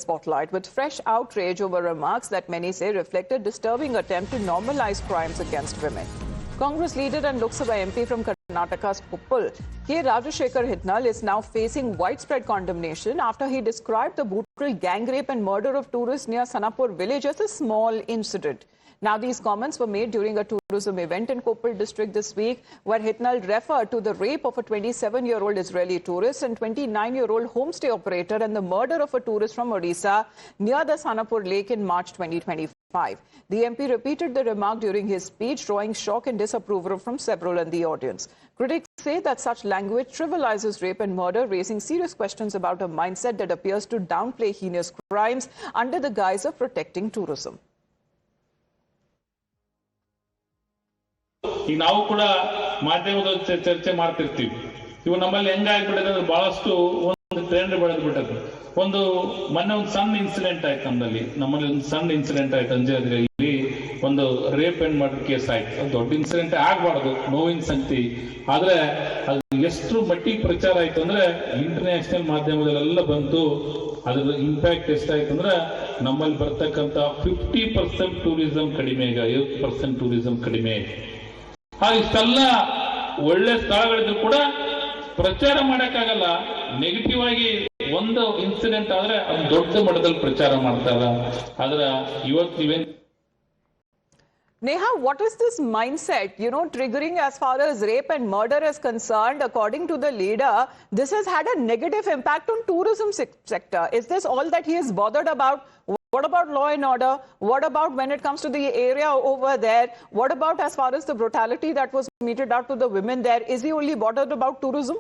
spotlight with fresh outrage over remarks that many say reflect a disturbing attempt to normalize crimes against women. Congress leader and Lok Sabha MP from Karnataka's Koppal, Rajashekar Hitnal, is now facing widespread condemnation after he described the brutal gang rape and murder of tourists near Sanapur village as a small incident. Now, these comments were made during a tourism event in Koppal district this week, where Hitnal referred to the rape of a 27-year-old Israeli tourist and 29-year-old homestay operator and the murder of a tourist from Odisha near the Sanapur Lake in March 2025. The MP repeated the remark during his speech, drawing shock and disapproval from several in the audience. Critics say that such language trivializes rape and murder, raising serious questions about a mindset that appears to downplay heinous crimes under the guise of protecting tourism. ಈಗ ನಾವು ಕೂಡ ಮಾಧ್ಯಮದ ಚರ್ಚೆ ಮಾಡ್ತಿರ್ತೀವಿ. ಇವು ನಮ್ಮಲ್ಲಿ ಹೆಂಗಾಗ್ಬಿಟ್ಟಿದೆ ಅಂದ್ರೆ ಬಹಳಷ್ಟು ಒಂದು ಟ್ರೆಂಡ್ ಬೆಳೆದ್ಬಿಟ್ಟದು. ಒಂದು ಮೊನ್ನೆ ಒಂದು ಸಣ್ಣ ಇನ್ಸಿಡೆಂಟ್ ಆಯ್ತು ನಮ್ಮಲ್ಲಿ ಒಂದು ಸಣ್ಣ ಇನ್ಸಿಡೆಂಟ್ ಆಯ್ತು ಅಂಜಾದ್ರಿಯಲ್ಲಿ ಒಂದು ರೇಪ್ ಅಂಡ್ ಮರ್ಡರ್ ಕೇಸ್ ಆಯ್ತು. ಅದು ದೊಡ್ಡ ಇನ್ಸಿಡೆಂಟ್ ಆಗ್ಬಾರ್ದು, ನೋವಿನ ಸಂಗತಿ. ಆದ್ರೆ ಅದು ಎಷ್ಟು ಮಟ್ಟಿಗೆ ಪ್ರಚಾರ ಆಯ್ತು ಅಂದ್ರೆ ಇಂಟರ್ನ್ಯಾಷನಲ್ ಮಾಧ್ಯಮದಲ್ಲೆಲ್ಲ ಬಂತು. ಅದ್ರ ಇಂಪ್ಯಾಕ್ಟ್ ಎಷ್ಟಾಯ್ತು ಅಂದ್ರೆ ನಮ್ಮಲ್ಲಿ ಬರ್ತಕ್ಕಂಥ 50% ಟೂರಿಸಂ ಕಡಿಮೆ, ಈಗ 50% ಟೂರಿಸಂ ಕಡಿಮೆ. ಇಷ್ಟೆಲ್ಲ ಒಳ್ಳೆ ಸ್ಥಳಗಳಿದ್ರು ಕೂಡ ಪ್ರಚಾರ ಮಾಡಕ್ಕಾಗಲ್ಲ. ನೆಗೆಟಿವ್ ಆಗಿ ಒಂದು ಇನ್ಸಿಡೆಂಟ್ ಆದ್ರೆ ಅದು ದೊಡ್ಡ ಮಟ್ಟದಲ್ಲಿ ಪ್ರಚಾರ ಮಾಡ್ತಾರ. ಆದ್ರೆ ಇವತ್ತು ನೀವೇನ್ Neha, what is this mindset, triggering as far as rape and murder is concerned? According to the leader, this has had a negative impact on tourism sector. Is this all that he is bothered about? What about law and order? What about when it comes to the area over there? What about as far as the brutality that was meted out to the women there? Is he only bothered about tourism?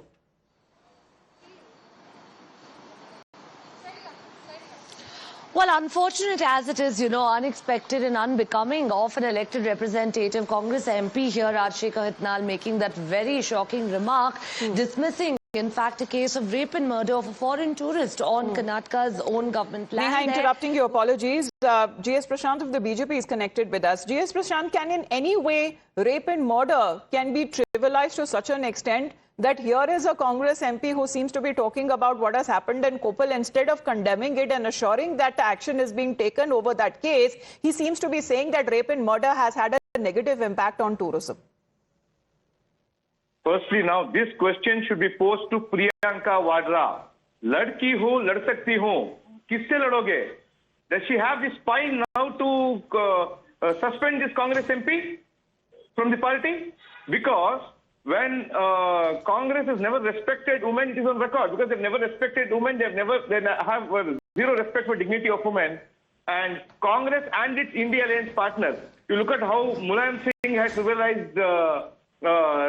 Well, unfortunate as it is, unexpected and unbecoming of an elected representative, Congress MP here, Rajashekar Hitnal, making that very shocking remark, dismissing, in fact, a case of rape and murder of a foreign tourist on Karnataka's own government land. Neha, interrupting you, apologies. GS Prashant of the BJP is connected with us. GS Prashant, can in any way rape and murder can be trivialized to such an extent that here is a Congress MP who seems to be talking about what has happened in Koppal, instead of condemning it and assuring that action is being taken over that case, he seems to be saying that rape and murder has had a negative impact on tourism. Firstly, now this question should be posed to Priyanka Vadra. Ladki ho, lad sakti ho. Kisse ladoge? Does she have the spine now to suspend this Congress MP from the party? Because when Congress has never respected women, it is on record. Because they've never respected women, they have zero respect for dignity of women. And Congress and its India alliance partners, you look at how Mulayam Singh has trivialized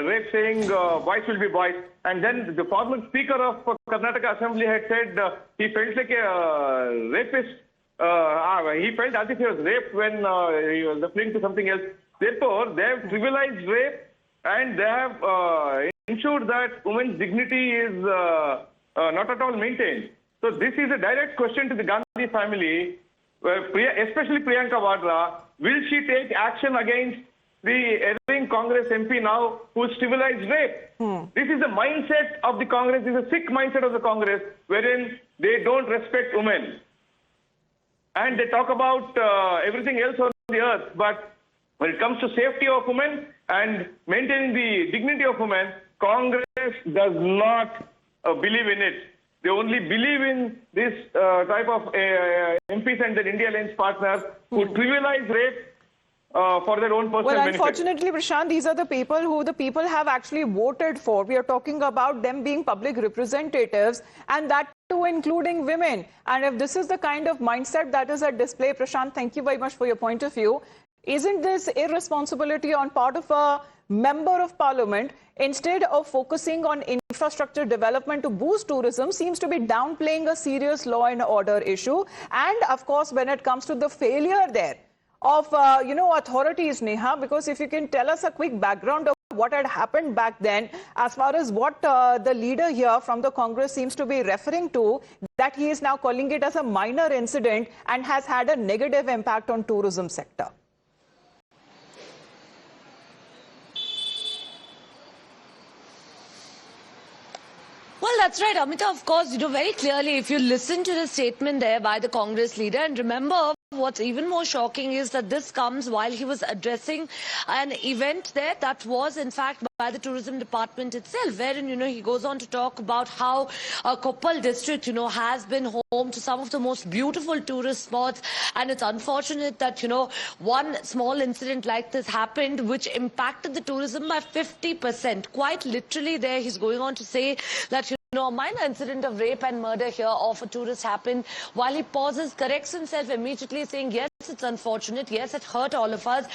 rape, saying boys will be boys. And then the former speaker of Karnataka Assembly had said he felt like a rapist. He felt as if he was raped when he was referring to something else. Therefore, they have trivialized rape, and they have ensured that women's dignity is not at all maintained. So this is a direct question to the Gandhi family, especially Priyanka Vadra. Will she take action against the erring Congress MP now who trivialized rape? This is the mindset of the Congress. This is a sick mindset of the Congress, wherein they don't respect women. And they talk about everything else on the earth, but when it comes to safety of women and maintaining the dignity of women, Congress does not believe in it. They only believe in this type of MPs and their India alliance partners who trivialize rape for their own personal benefit. Well, unfortunately, Prashant, these are the people who the people have actually voted for. We are talking about them being public representatives, and that too including women. And if this is the kind of mindset that is at display, Prashant, thank you very much for your point of view. Isn't this irresponsibility on part of a member of parliament, instead of focusing on infrastructure development to boost tourism, seems to be downplaying a serious law and order issue? And of course, when it comes to the failure there of, authorities, Neha, because if you can tell us a quick background of what had happened back then, as far as what the leader here from the Congress seems to be referring to, that he is now calling it as a minor incident and has had a negative impact on tourism sector. Well, Well, that's right, Amita. Of course, very clearly, if you listen to the statement there by the Congress leader, and remember, what's even more shocking is that this comes while he was addressing an event there that was, in fact, by the tourism department itself, wherein, he goes on to talk about how Koppal district, has been home to some of the most beautiful tourist spots. And it's unfortunate that, one small incident like this happened, which impacted the tourism by 50%. Quite literally there, he's going on to say that, a minor incident of rape and murder here of a tourist happened. While he pauses, corrects himself immediately, saying, yes, it's unfortunate. Yes, it hurt all of us.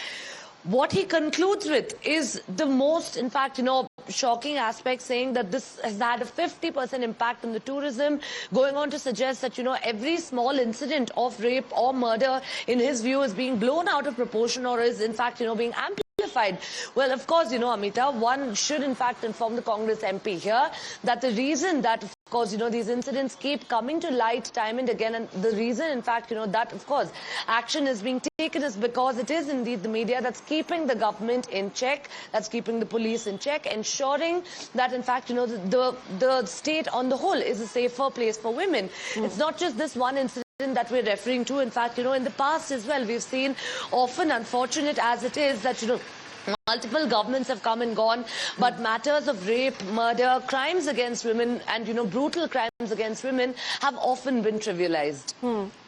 What he concludes with is the most, in fact, shocking aspect, saying that this has had a 50% impact on the tourism, going on to suggest that, every small incident of rape or murder, in his view, is being blown out of proportion or is, in fact, being amplified. Well, of course, Amita, one should, in fact, inform the Congress MP here that the reason that, of course, these incidents keep coming to light time and again, and the reason, in fact, that, of course, action is being taken is because it is indeed the media that's keeping the government in check, that's keeping the police in check, ensuring that, in fact, the state on the whole is a safer place for women. It's not just this one incident that we're referring to. In fact, in the past as well, we've seen, often unfortunate as it is, that, multiple governments have come and gone, but matters of rape, murder, crimes against women and, brutal crimes against women have often been trivialized.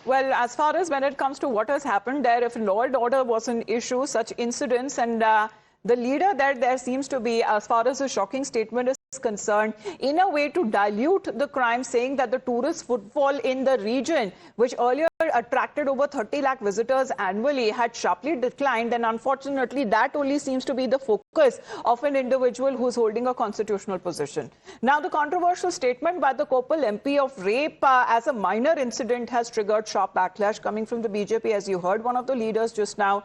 Well, as far as when it comes to what has happened there, if law and order was an issue, such incidents and the leader that there seems to be, as far as a shocking statement is concerned, in a way to dilute the crime, saying that the tourist footfall in the region, which earlier attracted over 30 lakh visitors annually, had sharply declined. And unfortunately, that only seems to be the focus of an individual who's holding a constitutional position. Now, the controversial statement by the Koppal MP of rape as a minor incident has triggered sharp backlash coming from the BJP, as you heard one of the leaders just now.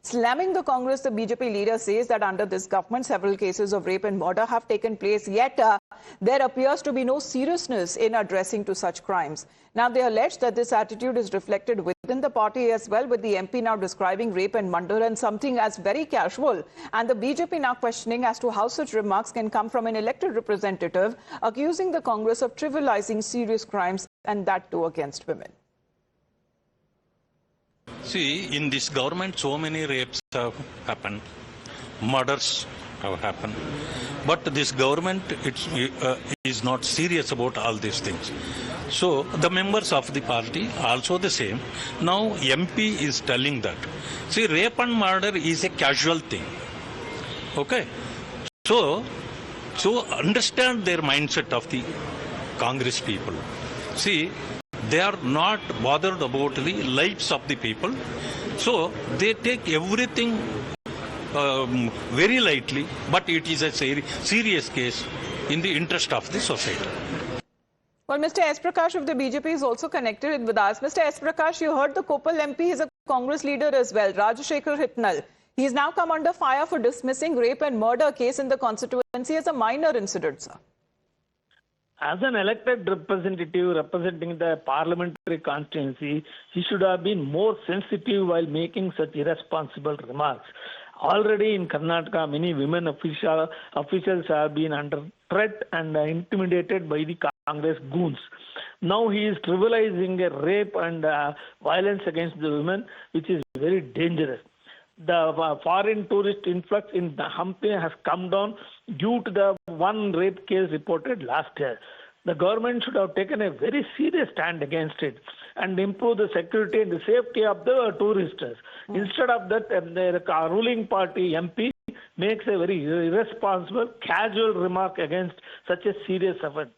Slamming the Congress, the BJP leader says that under this government, several cases of rape and murder have taken place, yet there appears to be no seriousness in addressing to such crimes. Now, they allege that this attitude is reflected within the party as well, with the MP now describing rape and murder and something as very casual, and the BJP now questioning as to how such remarks can come from an elected representative, accusing the Congress of trivializing serious crimes, and that too against women. See, in this government, so many rapes have happened, murders have happened, but this government is not serious about all these things. So the members of the party also the same. Now MP is telling that. See, rape and murder is a casual thing. Okay? So understand their mindset of the Congress people. See, they are not bothered about the lives of the people. So they take everything very lightly, but it is a serious case in the interest of the society. Well, Mr. S. Prakash of the BJP is also connected with us. Mr. S. Prakash, you heard the Koppal MP is a Congress leader as well, Rajashekar Hitnal. He's now come under fire for dismissing rape and murder case in the constituency as a minor incident, sir. As an elected representative representing the parliamentary constituency, he should have been more sensitive while making such irresponsible remarks. Already in Karnataka, many women officials have been under threat and intimidated by the Congress goons. Now he is trivializing a rape and violence against the women, which is very dangerous. The foreign tourist influx in the Hampi has come down due to the one rape case reported last year. The government should have taken a very serious stand against it and improved the security and the safety of the tourists. Instead of that, the ruling party MP makes a very irresponsible, casual remark against such a serious offense.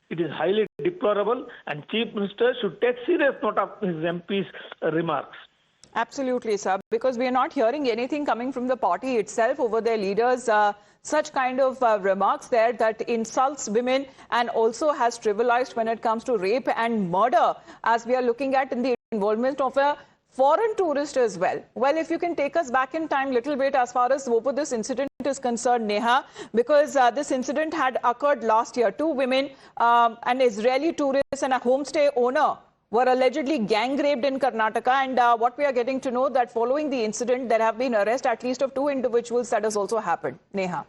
It is highly deplorable, and Chief Minister should take serious note of his MP's remarks. Absolutely, sir, because we are not hearing anything coming from the party itself over their leaders. Such kind of remarks there that insults women and also has trivialized when it comes to rape and murder, as we are looking at in the involvement of a foreign tourist as well. Well, if you can take us back in time a little bit as far as over this incident is concerned, Neha, because this incident had occurred last year. Two women, an Israeli tourist and a homestay owner, were allegedly gang raped in Karnataka, and what we are getting to know that following the incident, there have been arrests at least of two individuals that has also happened. Neha.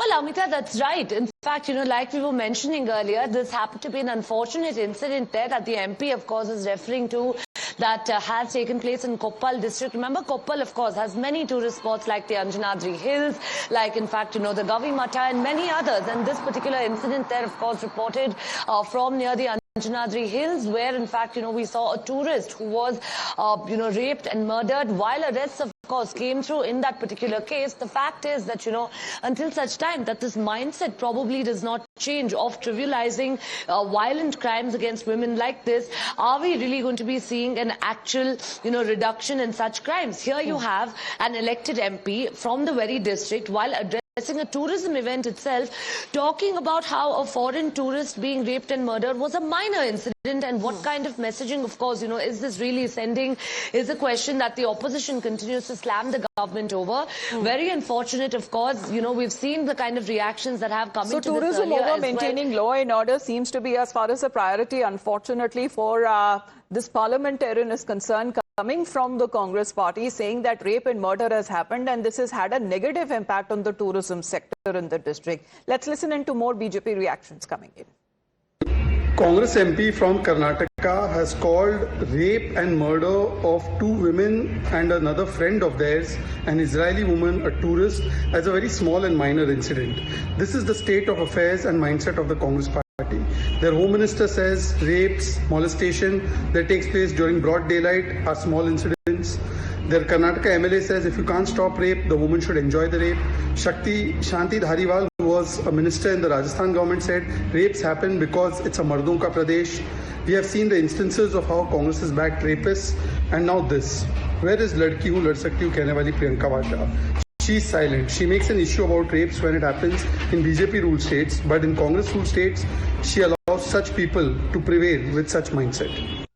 Well, Amita, that's right. In fact, like we were mentioning earlier, this happened to be an unfortunate incident there that the MP, of course, is referring to, that has taken place in Koppal district. Remember, Koppal, of course, has many tourist spots like the Anjanadri Hills, like, in fact, the Gavi Mata and many others. And this particular incident there, of course, reported from near the Anjanadri Hills, where, in fact, we saw a tourist who was, raped and murdered, while arrests, of course, came through in that particular case. The fact is that, until such time that this mindset probably does not change of trivializing violent crimes against women like this, are we really going to be seeing an actual, reduction in such crimes? Here you have an elected MP from the very district, while addressing a tourism event itself, talking about how a foreign tourist being raped and murdered was a minor incident, and what kind of messaging, of course, is this really sending, is a question that the opposition continues to slam the government over. Very unfortunate, of course. We've seen the kind of reactions that have come into this earlier. So tourism over maintaining law and order seems to be as far as a priority, unfortunately, for this parliamentarian is concerned, coming from the Congress party, saying that rape and murder has happened and this has had a negative impact on the tourism sector in the district. Let's listen into more BJP reactions coming in. Congress MP from Karnataka has called rape and murder of 2 women and another friend of theirs, an Israeli woman, a tourist, as a very small and minor incident. This is the state of affairs and mindset of the Congress party. Their home minister says rapes, molestation that takes place during broad daylight are small incidents. Their Karnataka MLA says if you can't stop rape, the woman should enjoy the rape. Shanti Dhariwal, who was a minister in the Rajasthan government, said rapes happen because it's a Mardon ka Pradesh. We have seen the instances of how Congress has backed rapists. And now this. Where is Ladki Hu Lad Sakti Hu Kehne Wali Priyanka Vadra? She's silent. She makes an issue about rapes when it happens in BJP ruled states, but in Congress ruled states, she allows such people to prevail with such mindset.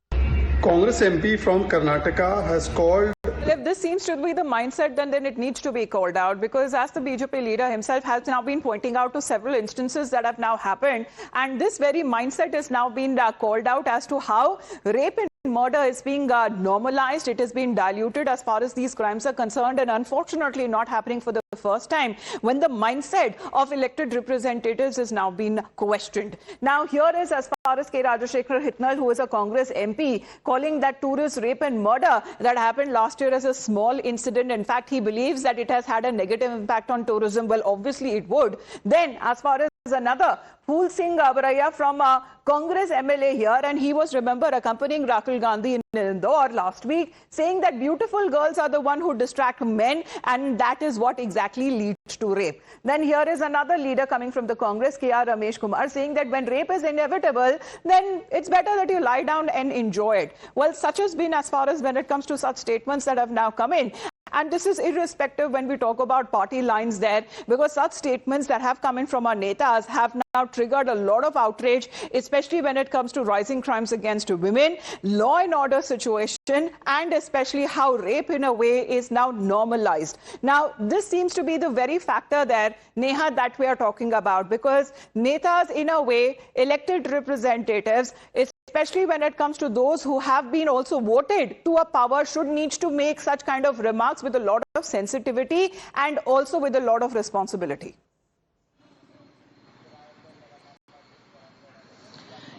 Congress MP from Karnataka has called... If this seems to be the mindset, then it needs to be called out, because as the BJP leader himself has now been pointing out to several instances that have now happened, and this very mindset is now being called out as to how rape and murder is being normalized. It has been diluted as far as these crimes are concerned, and unfortunately not happening for the first time when the mindset of elected representatives is now being questioned. Now here is, as far as Rajashekar Hitnal, who is a Congress MP, calling that tourist rape and murder that happened last year as a small incident. In fact, he believes that it has had a negative impact on tourism. Well, obviously it would. Then, as far as another Phul Singh Abaraya from Congress MLA here, and he was, remember, accompanying Rahul Gandhi in Indore last week, saying that beautiful girls are the one who distract men, and that is what exactly leads to rape. Then here is another leader coming from the Congress, K.R. Ramesh Kumar, saying that when rape is inevitable, then it's better that you lie down and enjoy it. Well, such has been as far as when it comes to such statements that have now come in. And this is irrespective when we talk about party lines there, because such statements that have come in from our netas have now triggered a lot of outrage, especially when it comes to rising crimes against women, law and order situation, and especially how rape in a way is now normalized. Now, this seems to be the very factor there, Neha, that we are talking about, because netas, in a way, elected representatives, especially when it comes to those who have been also voted to a power, should need to make such kind of remarks with a lot of sensitivity and also with a lot of responsibility.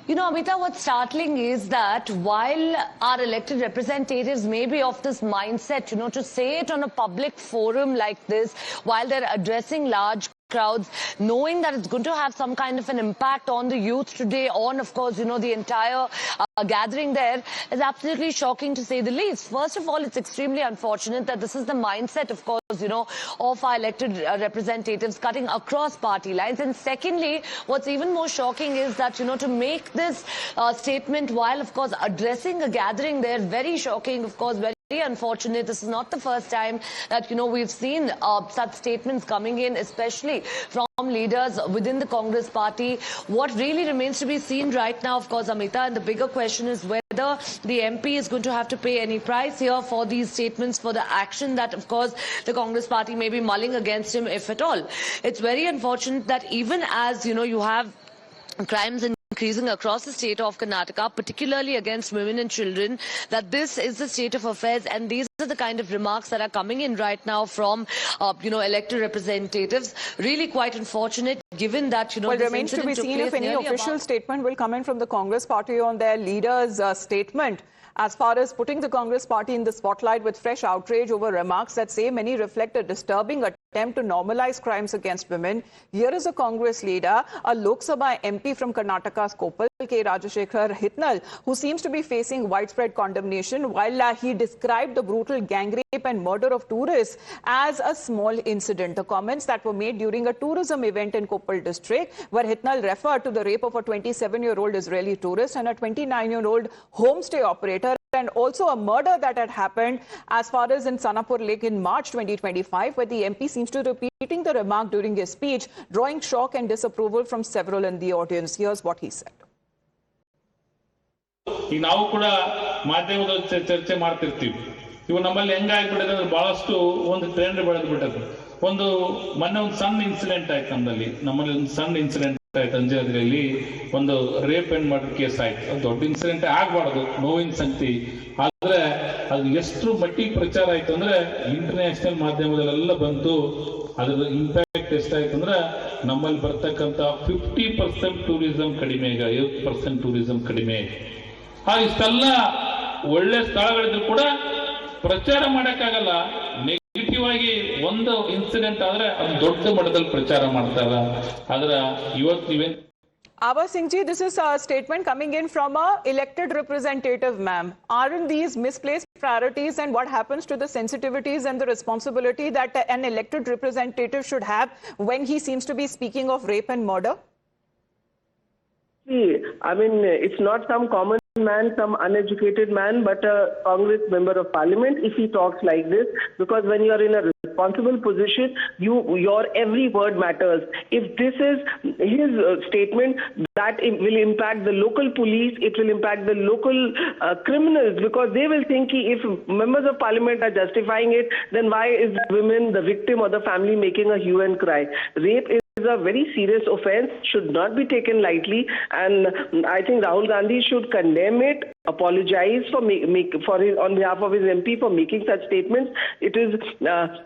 Amita, what's startling is that while our elected representatives may be of this mindset, to say it on a public forum like this, while they're addressing large crowds, knowing that it's going to have some kind of an impact on the youth today, on, of course, the entire gathering there, is absolutely shocking to say the least. First of all, it's extremely unfortunate that this is the mindset, of course, of our elected representatives cutting across party lines. And secondly, what's even more shocking is that, to make this statement while, of course, addressing a gathering there, very shocking, of course, very unfortunate. This is not the first time that, we've seen such statements coming in, especially from leaders within the Congress party. What really remains to be seen right now, of course, Amita, and the bigger question is whether the MP is going to have to pay any price here for these statements, for the action that, of course, the Congress party may be mulling against him, if at all. It's very unfortunate that even as, you have crimes increasing across the state of Karnataka, particularly against women and children, that this is the state of affairs, and these are the kind of remarks that are coming in right now from, elected representatives. Really quite unfortunate, given that, Well, this remains to be incident took seen place if any nearly official about statement will come in from the Congress party on their leader's statement, as far as putting the Congress party in the spotlight with fresh outrage over remarks that say many reflect a disturbing attempt to normalize crimes against women. Here is a Congress leader, a Lok Sabha MP from Karnataka's Koppal, Rajashekar Hitnal, who seems to be facing widespread condemnation while he described the brutal gang rape and murder of tourists as a small incident. The comments that were made during a tourism event in Koppal district, where Hitnal referred to the rape of a 27-year-old Israeli tourist and a 29-year-old homestay operator, and also a murder that had happened as far as in Sanapur Lake in March 2025, where the MP seems to repeating the remark during his speech, drawing shock and disapproval from several in the audience. Here's what he said. ಈಗ ನಾವು ಕೂಡ ಮಾಧ್ಯಮದಲ್ಲಿ ಚರ್ಚೆ ಮಾಡ್ತಿರ್ತೀವಿ. ಇವು ನಮ್ಮಲ್ಲಿ ಹೆಂಗಾಗ್ಬಿಟ್ಟಿದೆ ಅಂದ್ರೆ ಬಹಳಷ್ಟು ಒಂದು ಟ್ರೆಂಡ್ ಬೆಳೆದ್ಬಿಟ್ಟದು. ಒಂದು ಮೊನ್ನೆ ಒಂದು ಸಣ್ಣ ಇನ್ಸಿಡೆಂಟ್ ಆಯ್ತು ನಮ್ಮಲ್ಲಿ ಒಂದು ಸಣ್ಣ ಇನ್ಸಿಡೆಂಟ್ ಆಯ್ತು ಅಂಜಾದ್ರಿಯಲ್ಲಿ ಒಂದು ರೇಪ್ ಅಂಡ್ ಮರ್ಡರ್ ಕೇಸ್ ಆಯ್ತು. ಅದು ದೊಡ್ಡ ಇನ್ಸಿಡೆಂಟ್ ಆಗ್ಬಾರ್ದು, ನೋವಿನ ಸಂಗತಿ. ಆದ್ರೆ ಅದು ಎಷ್ಟು ಮಟ್ಟಿಗೆ ಪ್ರಚಾರ ಆಯ್ತು ಅಂದ್ರೆ ಇಂಟರ್ನ್ಯಾಷನಲ್ ಮಾಧ್ಯಮದಲ್ಲೆಲ್ಲ ಬಂತು. ಅದ್ರ ಇಂಪ್ಯಾಕ್ಟ್ ಎಷ್ಟಾಯ್ತು ಅಂದ್ರೆ ನಮ್ಮಲ್ಲಿ ಬರ್ತಕ್ಕಂಥ 50% ಟೂರಿಸಂ ಕಡಿಮೆ, ಈಗ 50% ಟೂರಿಸಂ ಕಡಿಮೆ. ಇಷ್ಟೆಲ್ಲ ಒಳ್ಳೆ ಸ್ಥಳಗಳಿದ್ರು ಕೂಡ ಪ್ರಚಾರ ಮಾಡಕ್ಕಾಗಲ್ಲ. ನೆಗೆಟಿವ್ ಆಗಿ ಒಂದು ಇನ್ಸಿಡೆಂಟ್ ಆದ್ರೆ ಅದು ದೊಡ್ಡ ಮಟ್ಟದಲ್ಲಿ ಪ್ರಚಾರ ಮಾಡ್ತಾರ. ಆದ್ರೆ ಇವತ್ತು ನೀವೇನ್ Abha Singh ji, this is a statement coming in from a elected representative, ma'am. Aren't these misplaced priorities, and what happens to the sensitivities and the responsibility that an elected representative should have when he seems to be speaking of rape and murder? See, I mean, it's not some common man, some uneducated man, but a Congress member of parliament if he talks like this, because when you are in a responsible position, your every word matters. If this is his statement, that it will impact the local police, it will impact the local criminals, because they will think if members of parliament are justifying it, then why is the women, the victim or the family making a hue and cry? Rape is a very serious offense, should not be taken lightly, and I think Rahul Gandhi should condemn it, apologize on behalf of his MP for making such statements. It is,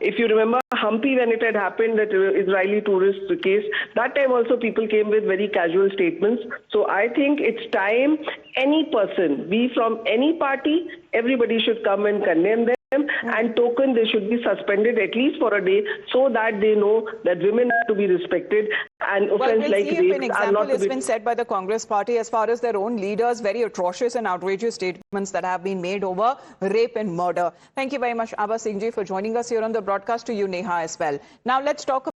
if you remember Hampi, when it had happened, that Israeli tourist case, that time also people came with very casual statements. So I think it's time any person, be from any party, everybody should come and condemn them. And token, they should be suspended at least for a day, so that they know that women have to be respected, and offense like rape an are not to example has be been set by the Congress party as far as their own leaders' very atrocious and outrageous statements that have been made over rape and murder. Thank you very much, Abha Singh ji, for joining us here on the broadcast. To you, Neha, as well. Now let's talk